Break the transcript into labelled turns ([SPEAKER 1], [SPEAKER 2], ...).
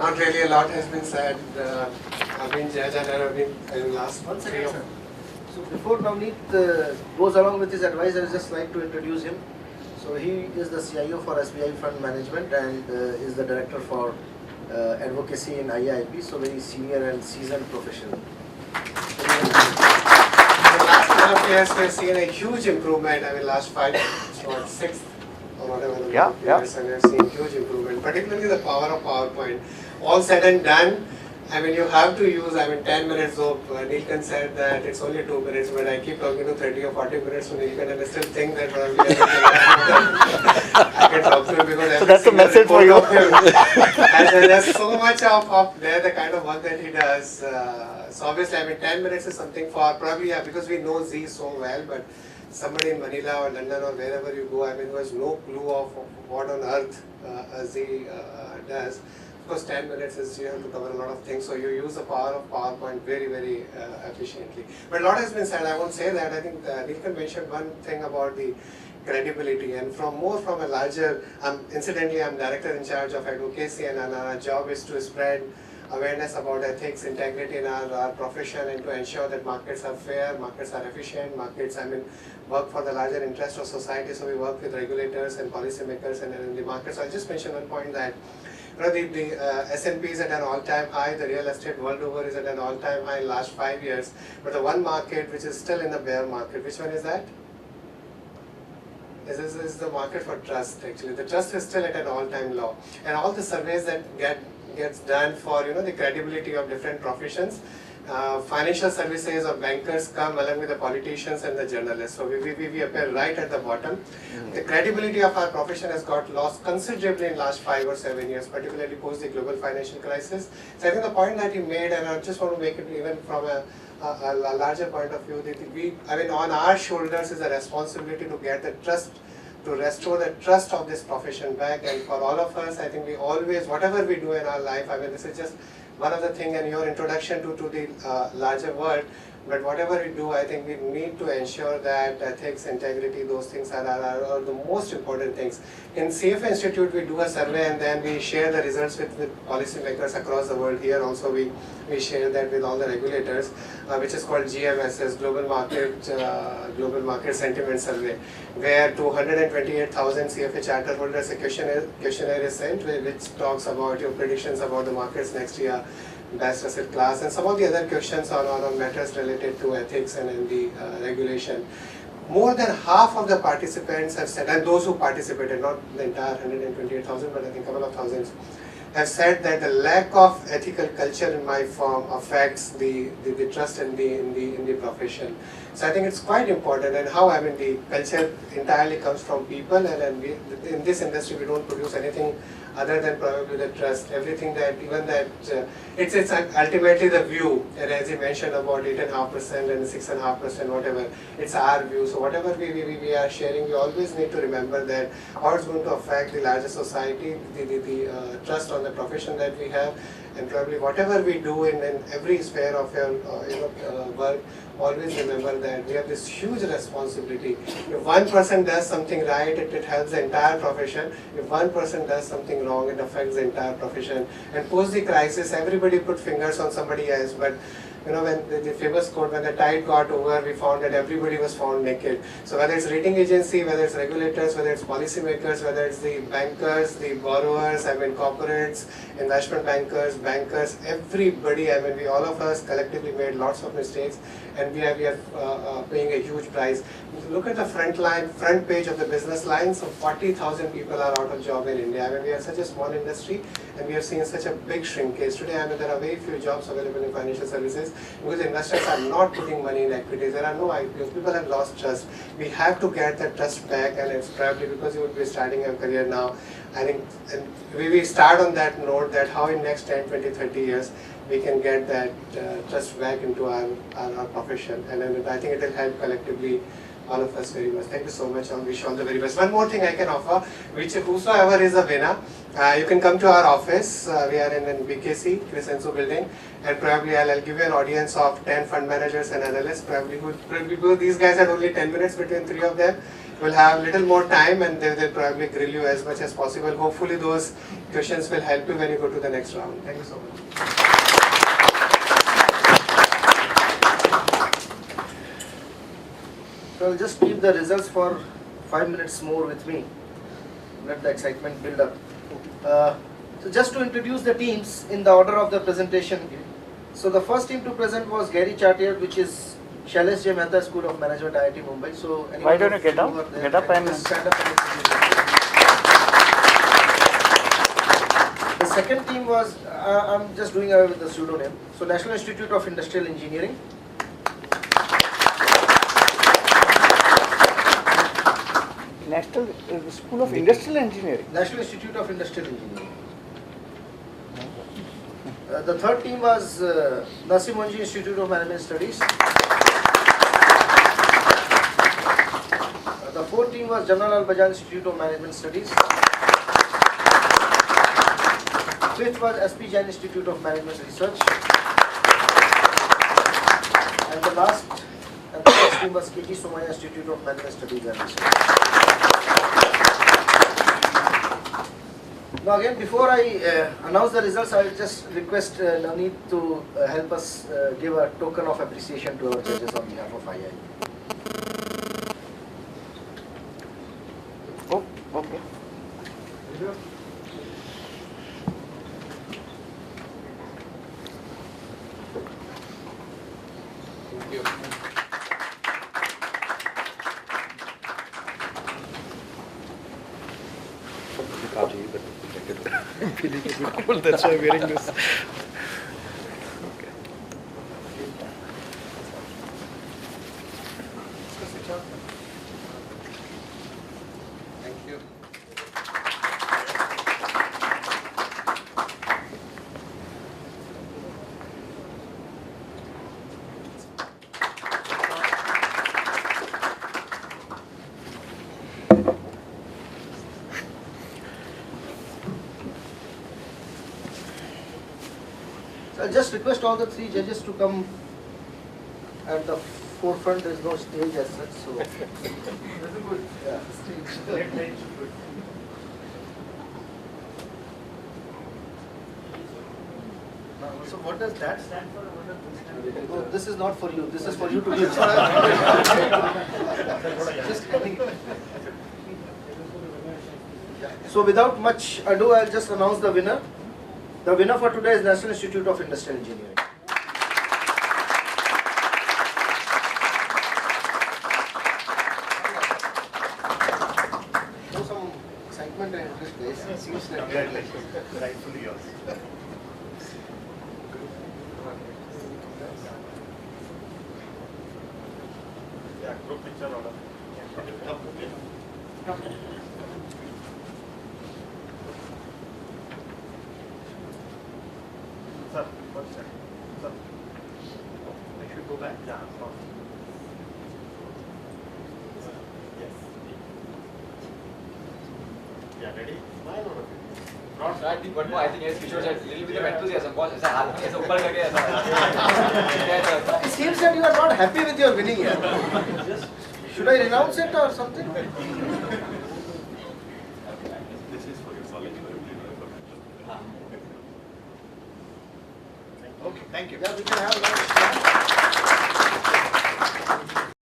[SPEAKER 1] Not really, a lot has been said. I've been judged and I've been in last
[SPEAKER 2] 1
[SPEAKER 1] 3
[SPEAKER 2] second,
[SPEAKER 1] or
[SPEAKER 2] sir. So before Navneet goes along with his advice, I would just like to introduce him. So he is the CIO for SBI Fund Management and is the director for advocacy in IIP. So very senior and seasoned professional.
[SPEAKER 1] In the last 12 years, we've seen a huge improvement. I mean, last 5, what, 6 or whatever the years, and we've seen huge improvement, particularly the power of PowerPoint. All said and done, I mean, you have to use, 10 minutes of, Neelkan said that it's only 2 minutes, but I keep talking to 30 or 40 minutes to Neelkan and I still think that probably I can talk to him because
[SPEAKER 3] so that's a message for you.
[SPEAKER 1] And there's so much of there, the kind of work that he does. So obviously, 10 minutes is something for probably, because we know Z so well, but somebody in Manila or London or wherever you go, who has no clue of what on earth Z does. Of course, 10 minutes is you have to cover a lot of things, so you use the power of PowerPoint very, very efficiently. But a lot has been said. I won't say that. I think Neelkan mentioned one thing about the credibility, and from a larger. Incidentally, I'm director in charge of advocacy, and our job is to spread awareness about ethics, integrity in our profession, and to ensure that markets are fair, markets are efficient, markets, work for the larger interest of society. So we work with regulators and policymakers and in the markets. So I'll just mention one point that the S&P is at an all-time high, the real estate world over is at an all-time high in the last 5 years. But the one market which is still in the bear market, which one is that? This is the market for trust actually. The trust is still at an all-time low. And all the surveys that gets done for the credibility of different professions, financial services or bankers come along with the politicians and the journalists. So we appear right at the bottom. The credibility of our profession has got lost considerably in the last 5 or 7 years, particularly post the global financial crisis. So I think the point that you made, and I just want to make it even from a larger point of view, on our shoulders is a responsibility to get the trust, to restore the trust of this profession back. And for all of us, I think we always, whatever we do in our life, this is just one of the things in your introduction to the larger world. But whatever we do, I think we need to ensure that ethics, integrity, those things are the most important things. In CFA Institute, we do a survey and then we share the results with policymakers across the world. Here also we share that with all the regulators, which is called GMSS, Global Market Sentiment Survey, where to 128,000 CFA charter holders a questionnaire is sent, which talks about your predictions about the markets next year, best asset class, and some of the other questions on matters related to ethics and in the regulation. More than half of the participants have said, and those who participated, not the entire 128,000, but I think a couple of thousands, have said that the lack of ethical culture in my firm affects the trust in the profession. So I think it's quite important, and how the culture entirely comes from people, and in this industry we don't produce anything other than probably the trust. Everything that, even that, it's ultimately the view, and as you mentioned about 8.5% and 6.5%, whatever, it's our view. So whatever we are sharing, we always need to remember that how it's going to affect the larger society, the trust on the profession that we have, and probably whatever we do in every sphere of your work, always remember that we have this huge responsibility. If one person does something right, it helps the entire profession. If one person does something wrong, it affects the entire profession. And post the crisis, everybody put fingers on somebody else, but when the famous quote, when the tide got over, we found that everybody was found naked. So whether it's rating agency, whether it's regulators, whether it's policymakers, whether it's the bankers, the borrowers, corporates, investment bankers, everybody, we all of us collectively made lots of mistakes, and we are paying a huge price. Look at the front page of the business line. So 40,000 people are out of job in India. We are such a small industry, and we have seen such a big shrinkage. Today, there are very few jobs available in financial services because investors are not putting money in equities. There are no IPOs. People have lost trust. We have to get that trust back, and it's probably because you would be starting your career now. I think we start on that note, that how in next 10, 20, 30 years we can get that trust back into our profession, and I think it will help collectively all of us very much. Thank you so much. I wish you all the very best. One more thing I can offer, which whosoever is a winner, you can come to our office. We are in BKC, Crescenzo building, and probably I'll give you an audience of 10 fund managers and analysts. Probably these guys had only 10 minutes between 3 of them. will have little more time and they will probably grill you as much as possible. Hopefully those questions will help you when you go to the next round. Thank you so much.
[SPEAKER 2] So I'll just keep the results for 5 minutes more with me. Let the excitement build up. So just to introduce the teams in the order of the presentation. So the first team to present was Gary Chartier, which is Shailesh J. Mehta School of Management, IIT Mumbai. So
[SPEAKER 3] Why don't you get up? Get up and
[SPEAKER 2] stand up and introduce. The second team was, I'm just doing away with the pseudonym. So National Institute of Industrial Engineering.
[SPEAKER 3] National School of Industrial Engineering.
[SPEAKER 2] National Institute of Industrial Engineering. The third team was Nasim Monji Institute of Management Studies. The fourth team was Jamal Al-Bajan Institute of Management Studies. Fifth was SP Jain Institute of Management Research. And the last team was KG Somaya Institute of Management Studies and Research. Now again, before I announce the results, I will just request Navneet to help us give a token of appreciation to our judges on behalf of II.
[SPEAKER 3] Oh, okay.
[SPEAKER 1] Thank you.
[SPEAKER 3] That's why I'm wearing this.
[SPEAKER 1] Thank you.
[SPEAKER 2] So I'll just request all the three judges to come at the forefront. There is no stage as such, so. Yeah. So what does that stand for? Oh, this is not for you. This is for you to give. So without much ado, I'll just announce the winner. The winner for today is National Institute of Industrial Engineering. Show some excitement and interest, guys. It seems like
[SPEAKER 4] Rightfully yours. Yeah, group picture order. Sir, what's that? Sir. I should go back. Yeah, sorry. Yes. Yeah, ready? Smile or
[SPEAKER 5] Not I think one more. I think yes, Kishore said little bit of enthusiasm. बहुत ऐसा हाथ में ऐसा ऊपर करके ऐसा.
[SPEAKER 2] it seems that you are not happy with your winning here. Should I renounce it or something?
[SPEAKER 4] This is for your college.
[SPEAKER 2] Okay, thank you. Yeah, we can have lunch.